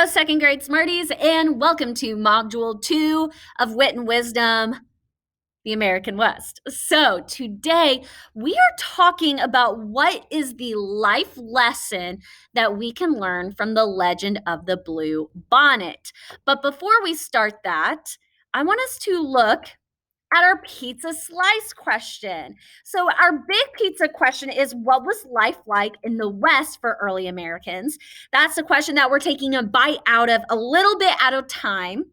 Hello, second grade Smarties, and welcome to Module 2 of Wit and Wisdom, the American West. So, today we are talking about what is the life lesson that we can learn from the legend of the Blue Bonnet. But before we start that, I want us to look at our pizza slice question. So, our big pizza question is, what was life like in the West for early Americans? That's the question that we're taking a bite out of a little bit at a time.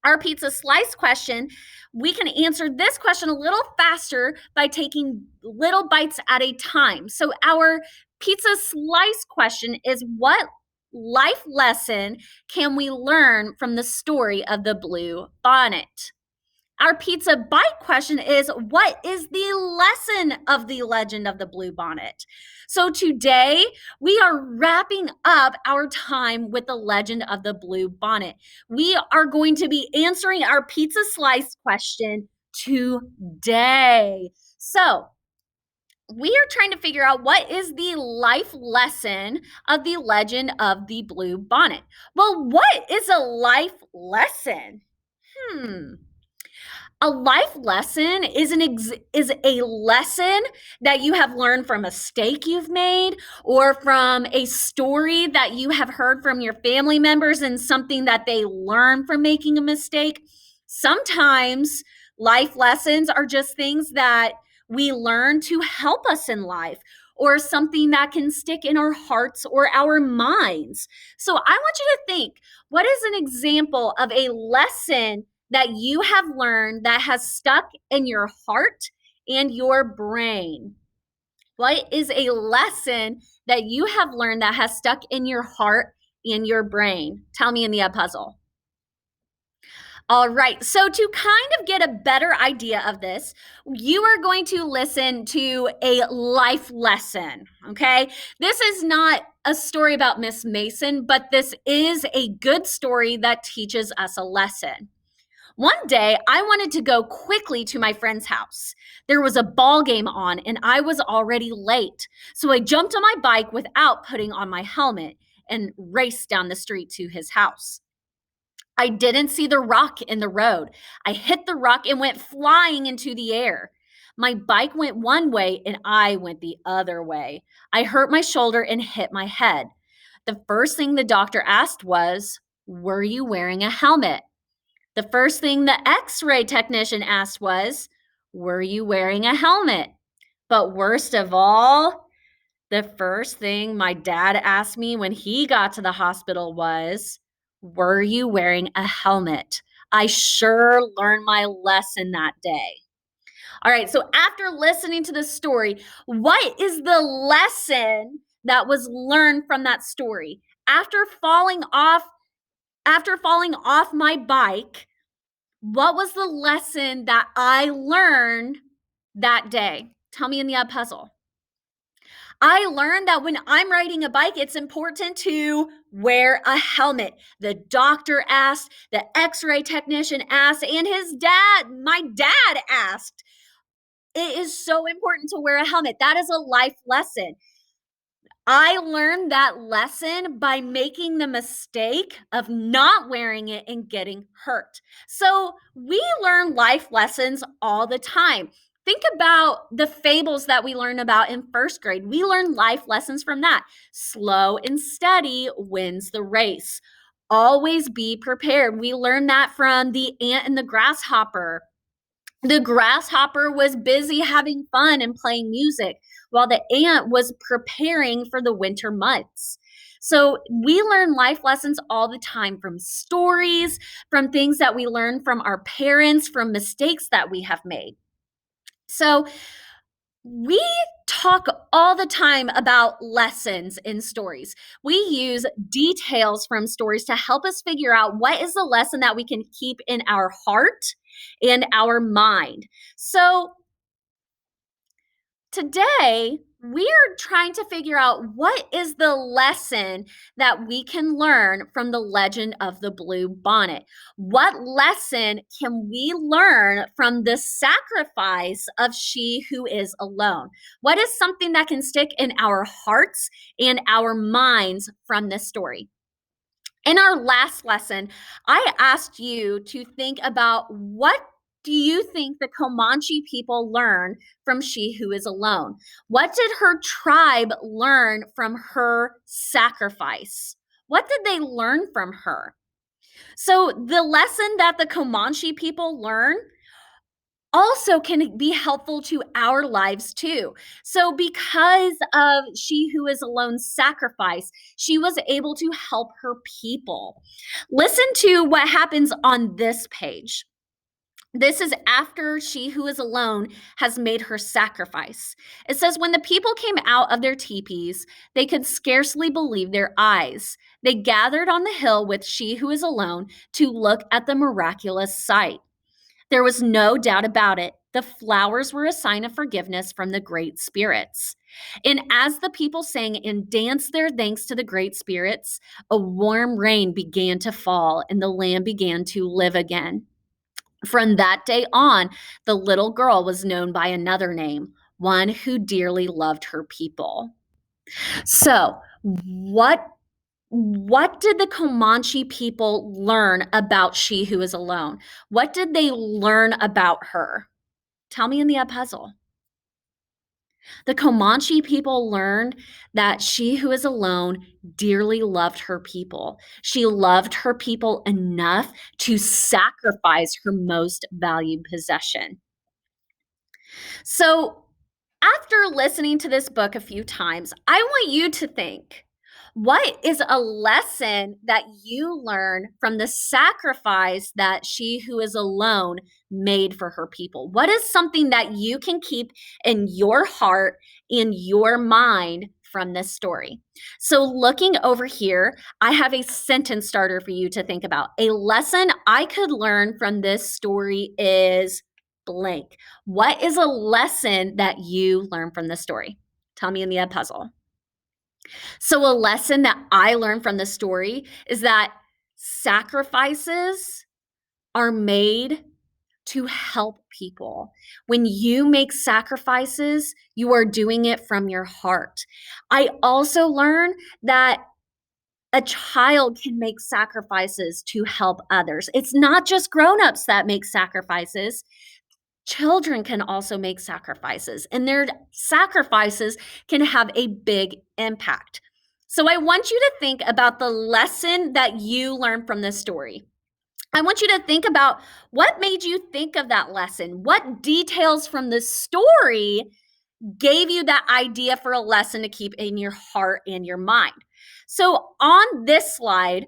Our pizza slice question, we can answer this question a little faster by taking little bites at a time. So, our pizza slice question is, what life lesson can we learn from the story of the Blue Bonnet? Our pizza bite question is, what is the lesson of the legend of the Blue Bonnet? So today we are wrapping up our time with the legend of the Blue Bonnet. We are going to be answering our pizza slice question today. So we are trying to figure out, what is the life lesson of the legend of the Blue Bonnet? Well, what is a life lesson? A life lesson is a lesson that you have learned from a mistake you've made, or from a story that you have heard from your family members and something that they learned from making a mistake. Sometimes life lessons are just things that we learn to help us in life, or something that can stick in our hearts or our minds. So I want you to think, what is an example of a lesson that you have learned that has stuck in your heart and your brain? What is a lesson that you have learned that has stuck in your heart and your brain? Tell me in the puzzle. All right, so to kind of get a better idea of this, you are going to listen to a life lesson, okay? This is not a story about Miss Mason, but this is a good story that teaches us a lesson. One day, I wanted to go quickly to my friend's house. There was a ball game on, and I was already late. So I jumped on my bike without putting on my helmet and raced down the street to his house. I didn't see the rock in the road. I hit the rock and went flying into the air. My bike went one way and I went the other way. I hurt my shoulder and hit my head. The first thing the doctor asked was, "Were you wearing a helmet?" The first thing the X-ray technician asked was, "Were you wearing a helmet?" But worst of all, the first thing my dad asked me when he got to the hospital was, "Were you wearing a helmet?" I sure learned my lesson that day. All right, so after listening to the story, what is the lesson that was learned from that story? After falling off my bike, what was the lesson that I learned that day? Tell me in the puzzle. I learned that when I'm riding a bike, it's important to wear a helmet. The doctor asked, the X-ray technician asked, and my dad asked. It is so important to wear a helmet. That is a life lesson. I learned that lesson by making the mistake of not wearing it and getting hurt. So we learn life lessons all the time. Think about the fables that we learn about in first grade. We learn life lessons from that. Slow and steady wins the race. Always be prepared. We learned that from the ant and the grasshopper. The grasshopper was busy having fun and playing music, while the ant was preparing for the winter months. So we learn life lessons all the time, from stories, from things that we learn from our parents, from mistakes that we have made. So we talk all the time about lessons in stories. We use details from stories to help us figure out what is the lesson that we can keep in our heart and our mind. So today, we're trying to figure out, what is the lesson that we can learn from the legend of the Blue Bonnet? What lesson can we learn from the sacrifice of she who is alone? What is something that can stick in our hearts and our minds from this story? In our last lesson, I asked you to think about what do you think the Comanche people learn from She Who Is Alone? What did her tribe learn from her sacrifice? What did they learn from her? So, the lesson that the Comanche people learn also can be helpful to our lives too. So, because of She Who Is Alone's sacrifice, she was able to help her people. Listen to what happens on this page. This is after She Who Is Alone has made her sacrifice. It says, when the people came out of their teepees, they could scarcely believe their eyes. They gathered on the hill with She Who Is Alone to look at the miraculous sight. There was no doubt about it. The flowers were a sign of forgiveness from the great spirits. And as the people sang and danced their thanks to the great spirits, a warm rain began to fall and the land began to live again. From that day on, the little girl was known by another name, one who dearly loved her people. So, what did the Comanche people learn about She Who Is Alone? What did they learn about her? Tell me in the puzzle. The Comanche people learned that She Who Is Alone dearly loved her people. She loved her people enough to sacrifice her most valued possession. So, after listening to this book a few times, I want you to think, what is a lesson that you learn from the sacrifice that She Who Is Alone made for her people? What is something that you can keep in your heart, in your mind from this story? So, looking over here, I have a sentence starter for you to think about. A lesson I could learn from this story is blank. What is a lesson that you learned from the story? Tell me in the puzzle. So, a lesson that I learned from the story is that sacrifices are made to help people. When you make sacrifices, you are doing it from your heart. I also learned that a child can make sacrifices to help others. It's not just grown-ups that make sacrifices. Children can also make sacrifices, and their sacrifices can have a big impact. So, I want you to think about the lesson that you learned from this story. I want you to think about what made you think of that lesson. What details from the story gave you that idea for a lesson to keep in your heart and your mind? So, on this slide,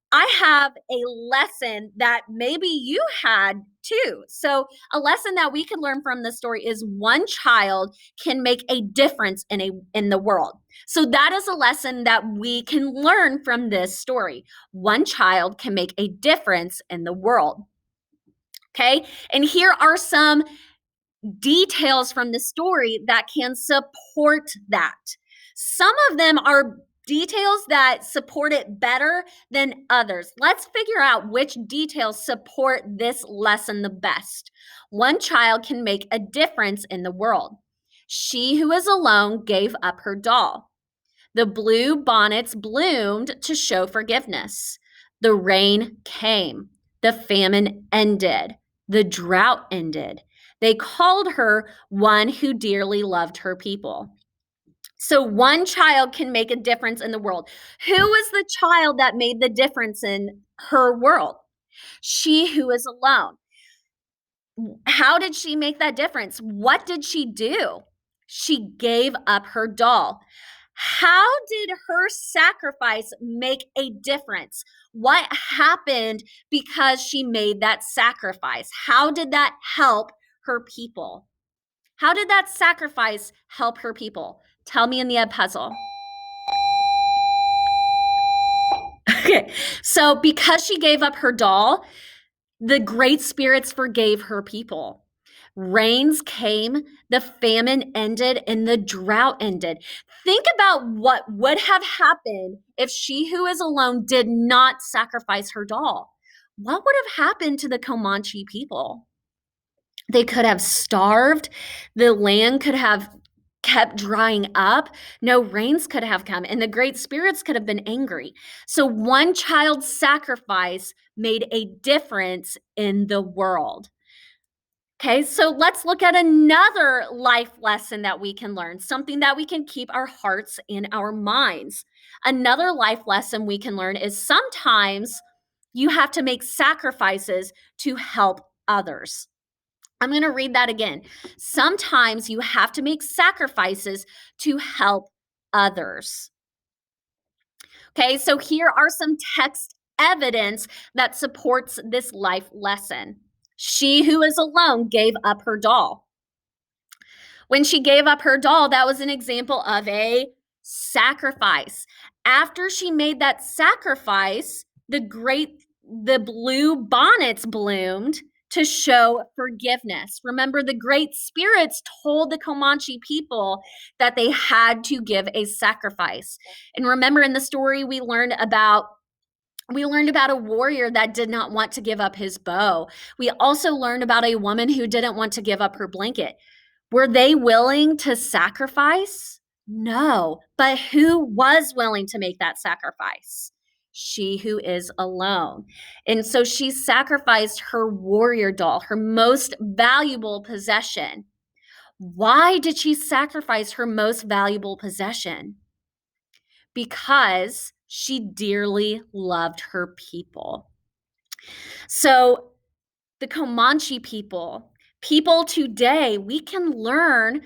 I have a lesson that maybe you had too. So, a lesson that we can learn from this story is one child can make a difference in the world. So, that is a lesson that we can learn from this story. One child can make a difference in the world. Okay? And here are some details from the story that can support that. Some of them are details that support it better than others. Let's figure out which details support this lesson the best. One child can make a difference in the world. She Who Is Alone gave up her doll. The blue bonnets bloomed to show forgiveness. The rain came. The famine ended. The drought ended. They called her one who dearly loved her people. So one child can make a difference in the world. Who is the child that made the difference in her world? She Who Is Alone. How did she make that difference? What did she do? She gave up her doll. How did her sacrifice make a difference? What happened because she made that sacrifice? How did that help her people? How did that sacrifice help her people? Tell me in the puzzle. Okay, so because she gave up her doll, the great spirits forgave her people. Rains came, the famine ended, and the drought ended. Think about what would have happened if She Who Is Alone did not sacrifice her doll. What would have happened to the Comanche people? They could have starved. The land could have kept drying up, no rains could have come, and the great spirits could have been angry. So one child's sacrifice made a difference in the world. Okay, so let's look at another life lesson that we can learn, something that we can keep our hearts and our minds. Another life lesson we can learn is sometimes you have to make sacrifices to help others. I'm going to read that again. Sometimes you have to make sacrifices to help others. Okay, so here are some text evidence that supports this life lesson. She who is alone gave up her doll. When she gave up her doll, that was an example of a sacrifice. After she made that sacrifice, the blue bonnets bloomed to show forgiveness. Remember, the great spirits told the Comanche people that they had to give a sacrifice. And remember, in the story we learned about a warrior that did not want to give up his bow. We also learned about a woman who didn't want to give up her blanket. Were they willing to sacrifice? No. But who was willing to make that sacrifice? She who is alone. And so she sacrificed her warrior doll, her most valuable possession. Why did she sacrifice her most valuable possession? Because she dearly loved her people. So the Comanche people today, we can learn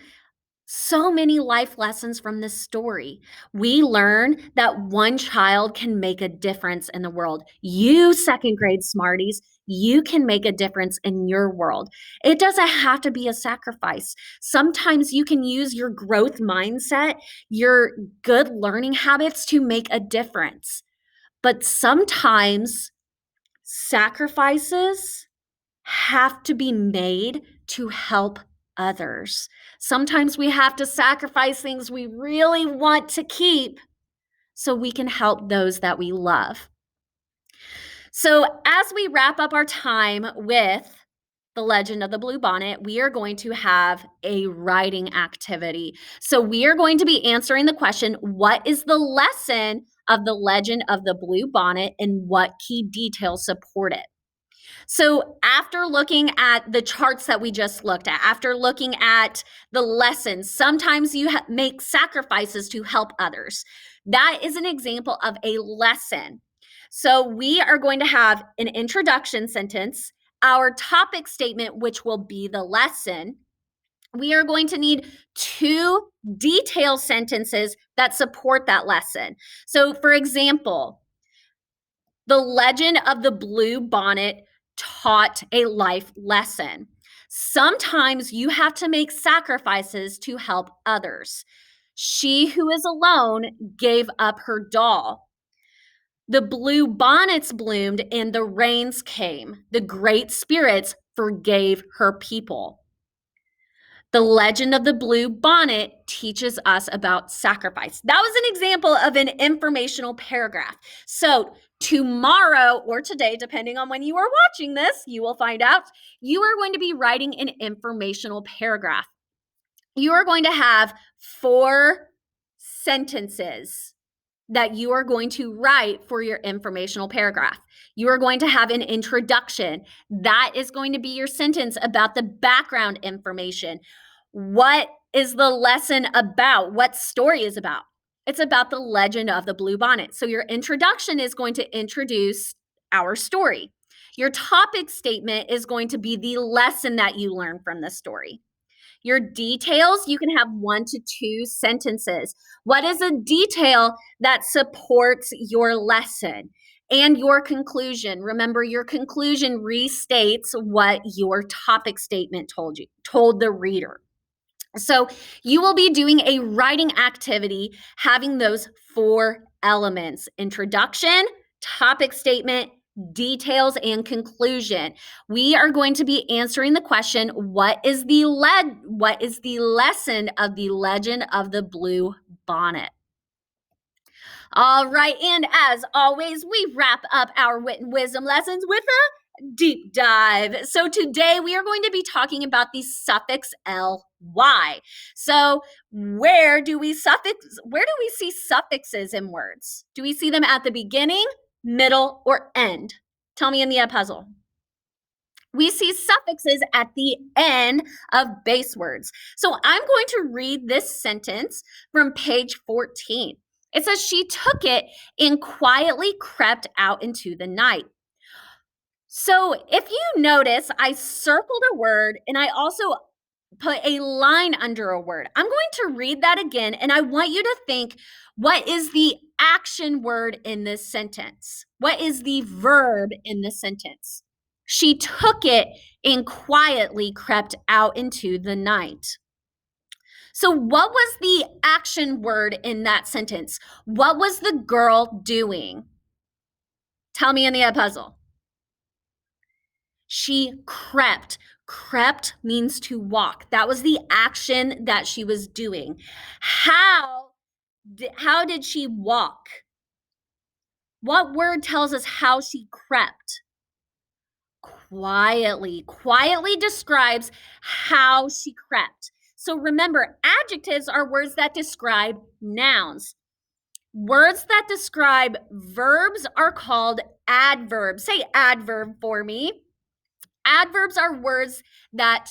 so many life lessons from this story. We learn that one child can make a difference in the world. You, second grade smarties, you can make a difference in your world. It doesn't have to be a sacrifice. Sometimes you can use your growth mindset, your good learning habits to make a difference. But sometimes sacrifices have to be made to help others. Sometimes we have to sacrifice things we really want to keep so we can help those that we love. So, as we wrap up our time with the Legend of the Blue Bonnet, we are going to have a writing activity. So, we are going to be answering the question, what is the lesson of the Legend of the Blue Bonnet and what key details support it? So, after looking at the charts that we just looked at, after looking at the lessons, sometimes you make sacrifices to help others. That is an example of a lesson. So, we are going to have an introduction sentence, our topic statement, which will be the lesson. We are going to need 2 detail sentences that support that lesson. So, for example, the Legend of the Blue Bonnet taught a life lesson. Sometimes you have to make sacrifices to help others. She who is alone gave up her doll. The blue bonnets bloomed and the rains came. The great spirits forgave her people. The Legend of the Blue Bonnet teaches us about sacrifice. That was an example of an informational paragraph. So tomorrow or today, depending on when you are watching this, you will find out you are going to be writing an informational paragraph. You are going to have 4 sentences that you are going to write for your informational paragraph. You are going to have an introduction. That is going to be your sentence about the background information. What is the lesson about? What story is about? It's about the Legend of the Blue Bonnet. So your introduction is going to introduce our story. Your topic statement is going to be the lesson that you learn from the story. Your details, you can have 1 to 2 sentences. What is a detail that supports your lesson? And your conclusion. Remember, your conclusion restates what your topic statement told the reader. So you will be doing a writing activity having those 4 elements: introduction, topic statement, details, and conclusion. We are going to be answering the question, what is the lesson of the Legend of the Blue Bonnet? All right, and as always, we wrap up our wit and wisdom lessons with a deep dive. So today we are going to be talking about the suffix ly. So where do we see suffixes in words? Do we see them at the beginning, middle, or end? Tell me in the puzzle. We see suffixes at the end of base words. So I'm going to read this sentence from page 14. It says, she took it and quietly crept out into the night. So if you notice, I circled a word and I also put a line under a word. I'm going to read that again, and I want you to think, what is the action word in this sentence? What is the verb in this sentence? She took it and quietly crept out into the night. So what was the action word in that sentence? What was the girl doing? Tell me in the puzzle. She crept. Crept means to walk. That was the action that she was doing. How did she walk? What word tells us how she crept? Quietly. Quietly describes how she crept. So remember, adjectives are words that describe nouns. Words that describe verbs are called adverbs. Say adverb for me. Adverbs are words that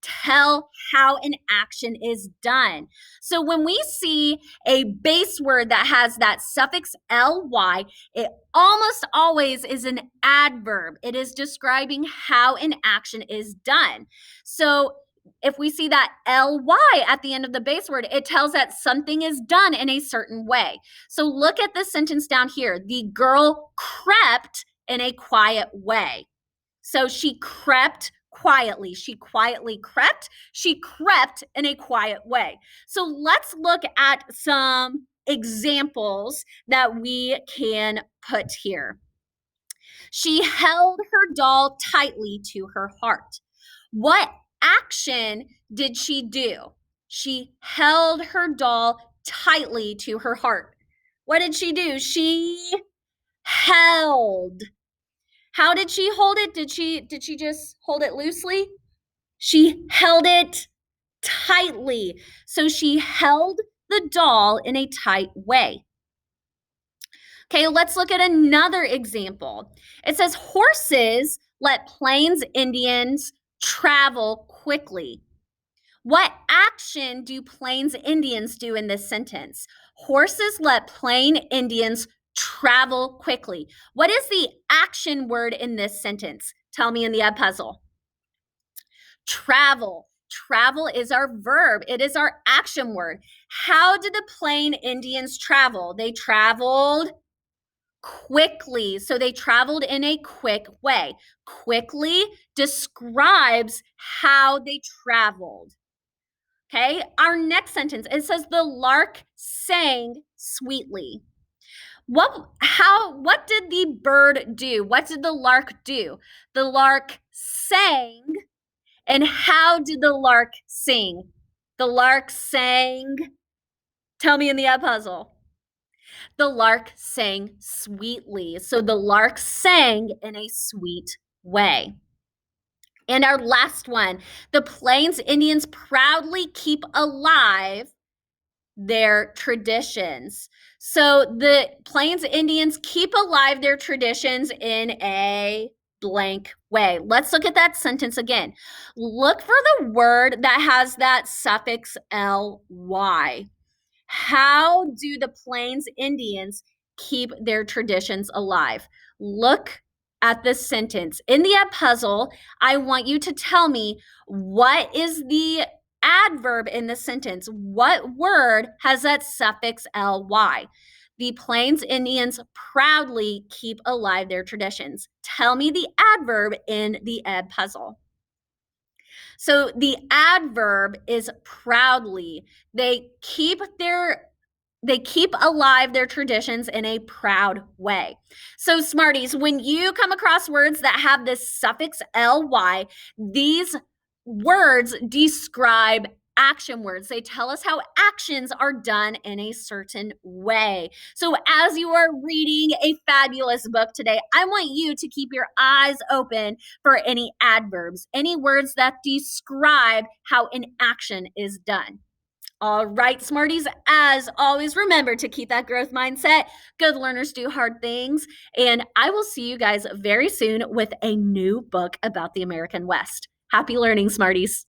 tell how an action is done. So when we see a base word that has that suffix ly, it almost always is an adverb. It is describing how an action is done. So if we see that ly at the end of the base word, it tells that something is done in a certain way. So look at this sentence down here. The girl crept in a quiet way. So she crept quietly. She quietly crept. She crept in a quiet way. So let's look at some examples that we can put here. She held her doll tightly to her heart. What action did she do? She held her doll tightly to her heart. What did she do? She held. How did she hold it? Did she just hold it loosely? She held it tightly. So she held the doll in a tight way. Okay, let's look at another example. It says horses let Plains Indians travel quickly. What action do Plains Indians do in this sentence? Horses let Plain Indians travel quickly. What is the action word in this sentence? Tell me in the puzzle. Travel. Travel is our verb. It is our action word. How did the Plain Indians travel? They traveled quickly. So they traveled in a quick way. Quickly describes how they traveled. Okay, our next sentence, it says the lark sang sweetly. What did the bird do? What did the lark do? The lark sang. And how did the lark sing? The lark sang. Tell me in the puzzle. The lark sang sweetly. So the lark sang in a sweet way. And our last one, the Plains Indians proudly keep alive their traditions. So the Plains Indians keep alive their traditions in a blank way. Let's look at that sentence again. Look for the word that has that suffix ly. How do the Plains Indians keep their traditions alive? Look at this sentence. In the puzzle, I want you to tell me, what is the adverb in the sentence? What word has that suffix ly? The Plains Indians proudly keep alive their traditions. Tell me the adverb in the puzzle. So the adverb is proudly. They keep alive their traditions in a proud way. So Smarties, when you come across words that have this suffix ly, these words describe action words. They tell us how actions are done in a certain way. So, as you are reading a fabulous book today, I want you to keep your eyes open for any adverbs, any words that describe how an action is done. All right, Smarties, as always, remember to keep that growth mindset. Good learners do hard things. And I will see you guys very soon with a new book about the American West. Happy learning, Smarties.